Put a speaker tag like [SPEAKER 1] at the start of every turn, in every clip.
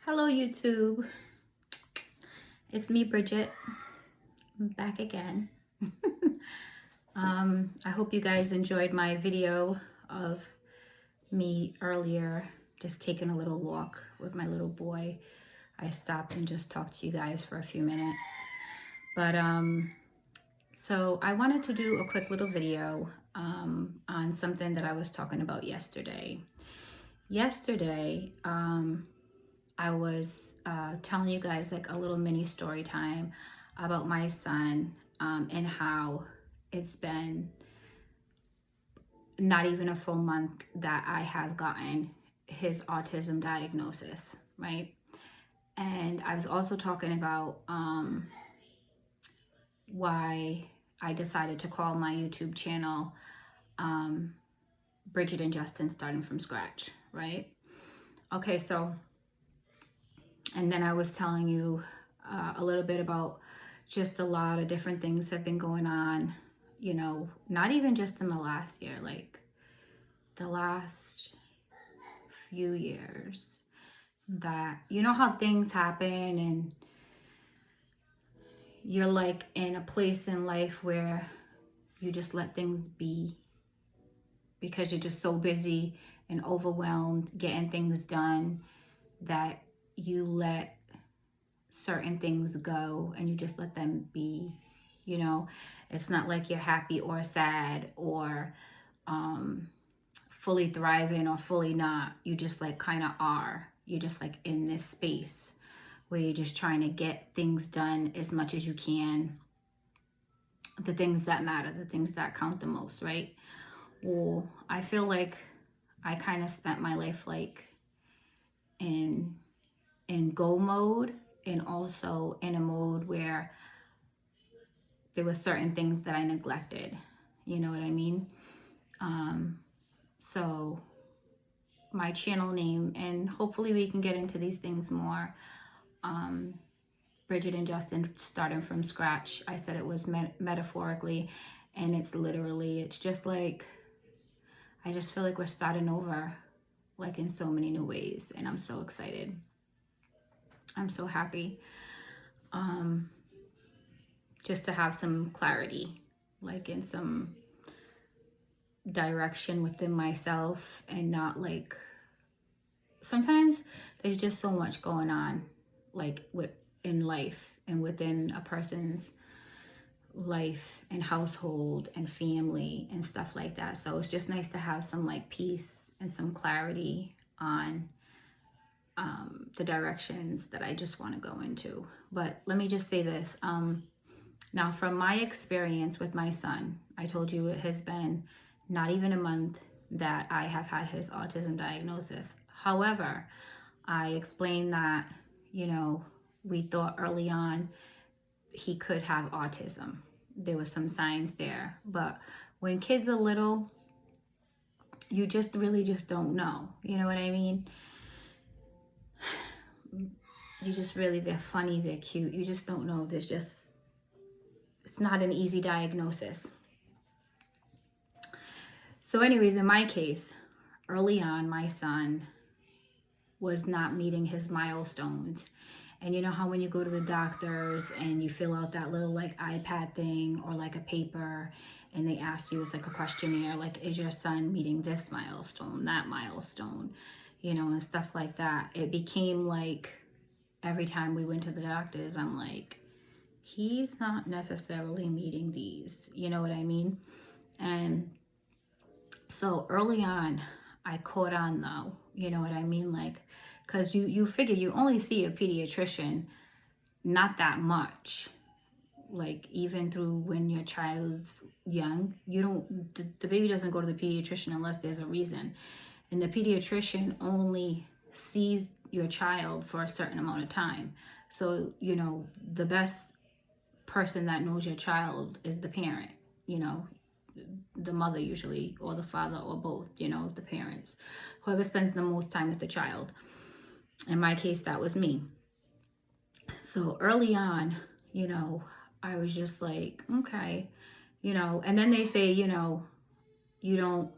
[SPEAKER 1] Hello YouTube, it's me Bridget. I'm back again. I hope you guys enjoyed my video of me earlier just taking a little walk with my little boy. I stopped and just talked to you guys for a few minutes. But so I wanted to do a quick little video on something that I was talking about yesterday. I was telling you guys like a little mini story time about my son and how it's been not even a full month that I have gotten his autism diagnosis, right? And I was also talking about why I decided to call my YouTube channel Bridget and Justin Starting from Scratch, right? Okay, so and then I was telling you a little bit about just a lot of different things have been going on, you know, not even just in the last year, like the last few years, that, you know how things happen and you're like in a place in life where you just let things be because you're just so busy and overwhelmed getting things done that you let certain things go and you just let them be. You know, it's not like you're happy or sad or fully thriving or fully not. You just like kind of are. You're just like in this space where you're just trying to get things done as much as you can, the things that matter, the things that count the most, right? Well, I feel like I kind of spent my life like in go mode, and also in a mode where there were certain things that I neglected. You know what I mean? So my channel name, and hopefully we can get into these things more, Bridget and Justin Starting from Scratch. I said it was metaphorically, and it's literally, it's just like, I just feel like we're starting over, like in so many new ways, and I'm so excited. I'm so happy just to have some clarity, like in some direction within myself, and not like, sometimes there's just so much going on like in life and within a person's life and household and family and stuff like that. So it's just nice to have some like peace and some clarity on the directions that I just want to go into. But let me just say this. Now, from my experience with my son, I told you it has been not even a month that I have had his autism diagnosis. However, I explained that, you know, we thought early on he could have autism. There were some signs there. But when kids are little, you just really just don't know. You know what I mean? You just really, they're funny, they're cute. You just don't know. There's just, it's not an easy diagnosis. So anyways, in my case, early on, my son was not meeting his milestones. And you know how when you go to the doctors and you fill out that little like iPad thing or like a paper, and they ask you, it's like a questionnaire, like, is your son meeting this milestone, that milestone, you know, and stuff like that. It became like every time we went to the doctors, I'm like, he's not necessarily meeting these, you know what I mean? And so early on, I caught on though, you know what I mean? Like, because you figure you only see a pediatrician not that much. Like, even through when your child's young, you don't, the baby doesn't go to the pediatrician unless there's a reason. And the pediatrician only sees your child for a certain amount of time. So, you know, the best person that knows your child is the parent, you know, the mother usually, or the father, or both, you know, the parents, whoever spends the most time with the child. In my case, that was me. So early on, you know, I was just like, okay, you know, and then they say, you know, you don't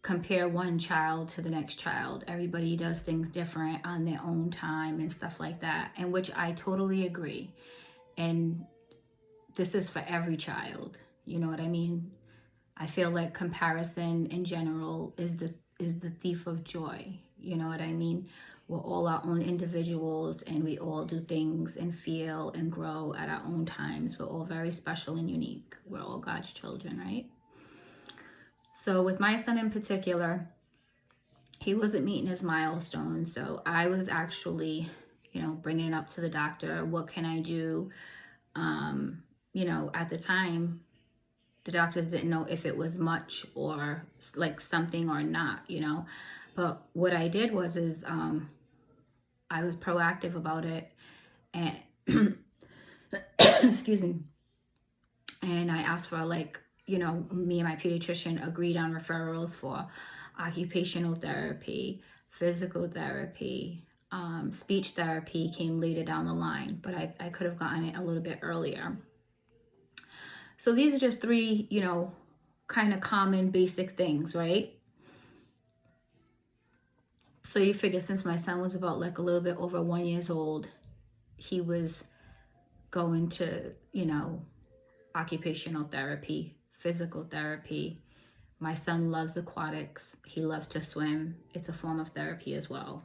[SPEAKER 1] compare one child to the next child. Everybody does things different on their own time and stuff like that, and which I totally agree. And this is for every child. You know what I mean? I feel like comparison in general is the thief of joy. You know what I mean? We're all our own individuals, and we all do things and feel and grow at our own times. We're all very special and unique. We're all God's children, right? So with my son in particular, he wasn't meeting his milestones. So I was actually, bringing it up to the doctor. What can I do? At the time, the doctors didn't know if it was much or like something or not, But what I did was I was proactive about it, and excuse me. And I asked for me and my pediatrician agreed on referrals for occupational therapy, physical therapy, speech therapy came later down the line, but I could have gotten it a little bit earlier. So these are just three, kind of common basic things, right? So you figure since my son was about a little bit over 1 year old, he was going to, occupational therapy, physical therapy. My son loves aquatics. He loves to swim. It's a form of therapy as well.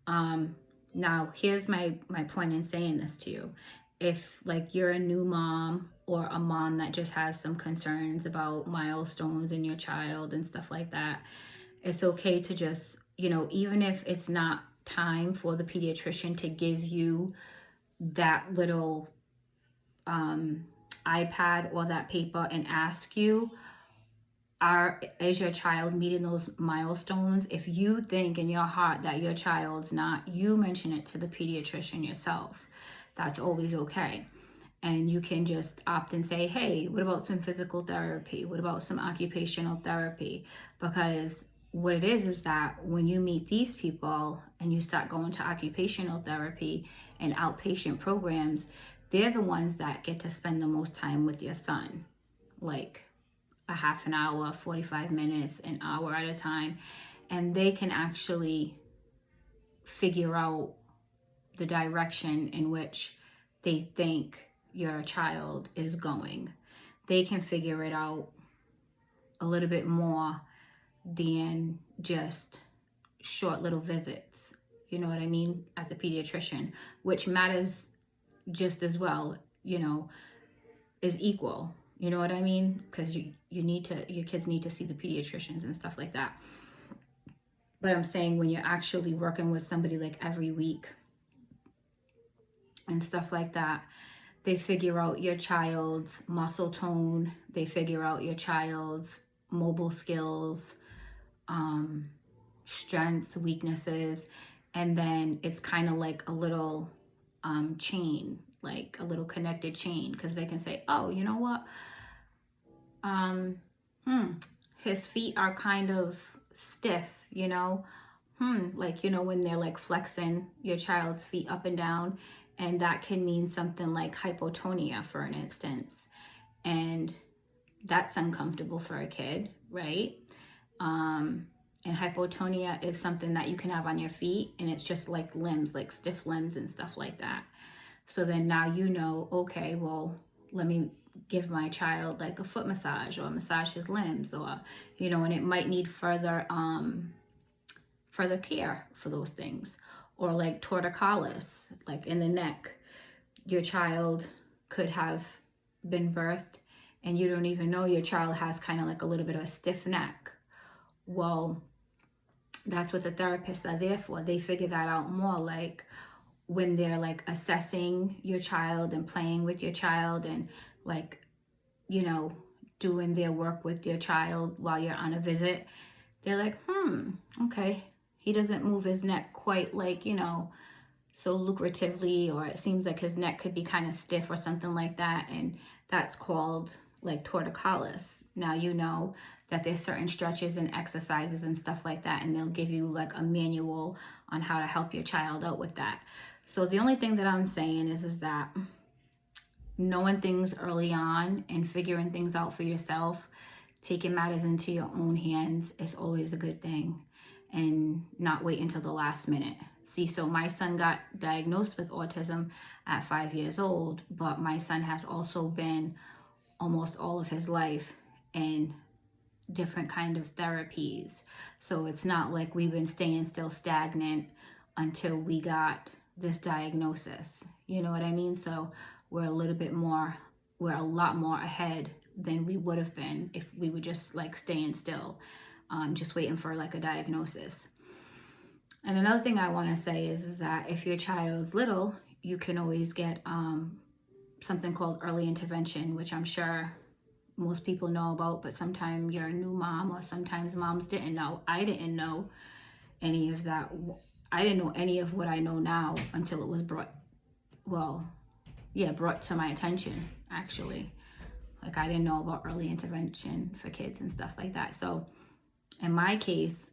[SPEAKER 1] Now, here's my point in saying this to you. If you're a new mom or a mom that just has some concerns about milestones in your child and stuff like that, it's okay to just, even if it's not time for the pediatrician to give you that little iPad or that paper and ask you, is your child meeting those milestones? If you think in your heart that your child's not, you mention it to the pediatrician yourself. That's always okay. And you can just opt and say, hey, what about some physical therapy? What about some occupational therapy? Because what it is that when you meet these people and you start going to occupational therapy and outpatient programs, they're the ones that get to spend the most time with your son, like a half an hour, 45 minutes, an hour at a time. And they can actually figure out the direction in which they think your child is going. They can figure it out a little bit more than just short little visits, you know what I mean, at the pediatrician, which matters just as well, is equal, you know what I mean? Because your kids need to see the pediatricians and stuff like that. But I'm saying when you're actually working with somebody every week and stuff like that, they figure out your child's muscle tone, they figure out your child's mobile skills, strengths, weaknesses, and then it's kind of like a little chain, like a little connected chain, because they can say, oh, you know what, his feet are kind of stiff, when they're flexing your child's feet up and down, and that can mean something like hypotonia, for an instance, and that's uncomfortable for a kid, right? And hypotonia is something that you can have on your feet, and it's just like limbs, like stiff limbs and stuff like that. So then now okay, well, let me give my child a foot massage or massage his limbs, or and it might need further care for those things. Or torticollis, in the neck, your child could have been birthed and you don't even know your child has kind of a little bit of a stiff neck. Well, that's what the therapists are there for. They figure that out more when they're assessing your child and playing with your child and doing their work with your child while you're on a visit. They're okay, he doesn't move his neck quite so lucratively, or it seems like his neck could be kind of stiff or something like that, and that's called torticollis. Now that there's certain stretches and exercises and stuff like that, and they'll give you a manual on how to help your child out with that. So the only thing that I'm saying is that knowing things early on and figuring things out for yourself taking matters into your own hands is always a good thing, and not wait until the last minute. See, so my son got diagnosed with autism at 5 years old, but my son has also been almost all of his life in different kind of therapies. So it's not like we've been staying still stagnant until we got this diagnosis. You know what I mean? So we're a lot more ahead than we would have been if we were just like staying still, just waiting for like a diagnosis. And another thing I want to say is that if your child's little, you can always get something called early intervention, which I'm sure most people know about, but sometimes you're a new mom, or sometimes moms didn't know. I didn't know any of that. I didn't know any of what I know now until it was brought to my attention, actually. Like, I didn't know about early intervention for kids and stuff like that. So in my case,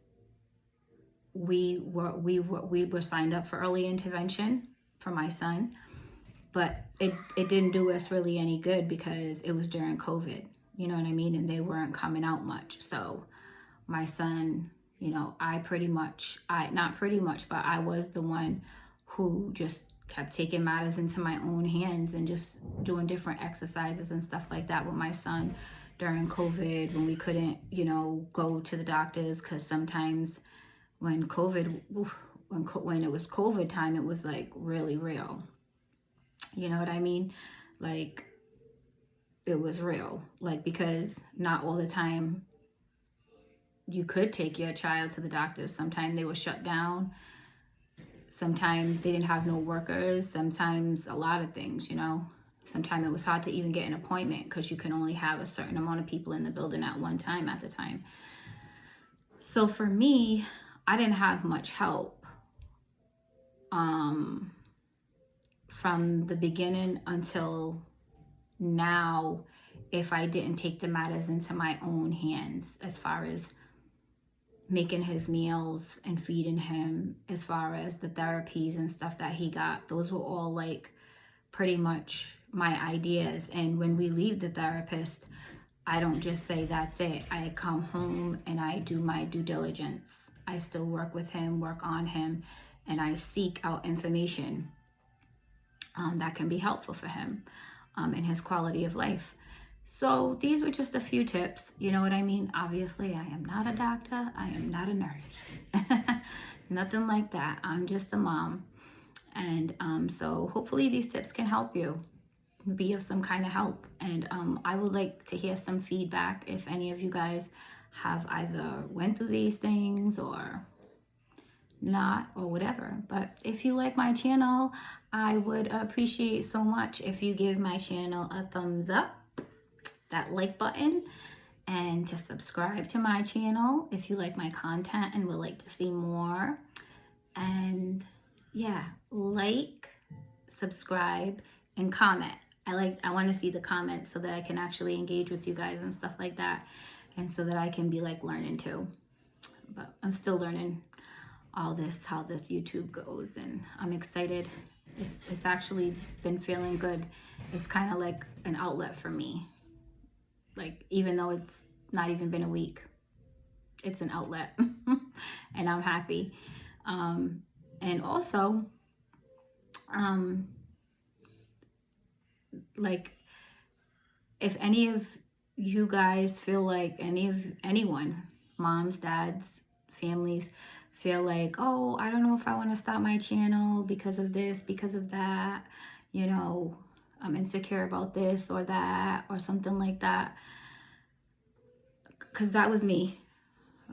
[SPEAKER 1] we were signed up for early intervention for my son, but it didn't do us really any good because it was during COVID, you know what I mean? And they weren't coming out much. So my son, you know, I was the one who just kept taking matters into my own hands and just doing different exercises and stuff like that with my son during COVID, when we couldn't, you know, go to the doctors, because sometimes when it was COVID time, it was like really real. You know what I mean? Like, it was real. Like, because not all the time you could take your child to the doctors. Sometimes they were shut down. Sometimes they didn't have no workers. Sometimes a lot of things, you know. Sometimes it was hard to even get an appointment because you can only have a certain amount of people in the building at one time at the time. So for me, I didn't have much help from the beginning until now, if I didn't take the matters into my own hands, as far as making his meals and feeding him, as far as the therapies and stuff that he got. Those were all like pretty much my ideas. And when we leave the therapist, I don't just say that's it. I come home and I do my due diligence. I still work with him, work on him, and I seek out information that can be helpful for him in his quality of life. So these were just a few tips, you know what I mean? Obviously, I am not a doctor. I am not a nurse. Nothing like that. I'm just a mom. And so hopefully these tips can help you, be of some kind of help. And I would like to hear some feedback if any of you guys have either went through these things or not, or whatever. But if you like my channel, I would appreciate so much if you give my channel a thumbs up, that like button, and to subscribe to my channel if you like my content and would like to see more. And yeah, like, subscribe, and comment. I want to see the comments so that I can actually engage with you guys and stuff like that, and so that I can be like learning too. But I'm still learning all this, how this YouTube goes, and I'm excited. It's actually been feeling good. It's kind of like an outlet for me. Like, even though it's not even been a week, it's an outlet. And I'm happy. And also, like, if any of you guys feel like anyone, moms, dads, families, feel like, oh, I don't know if I want to stop my channel because of this, because of that, you know, I'm insecure about this or that or something like that. Because that was me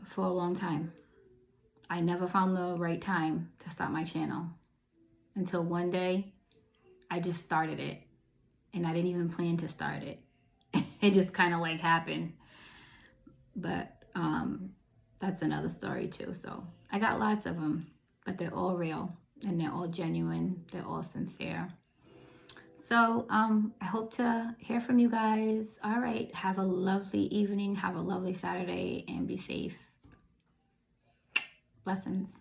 [SPEAKER 1] for a long time. I never found the right time to stop my channel until one day I just started it, and I didn't even plan to start it. It just kind of like happened. But that's another story too. So I got lots of them, but they're all real and they're all genuine. They're all sincere. So I hope to hear from you guys. All right. Have a lovely evening. Have a lovely Saturday, and be safe. Blessings.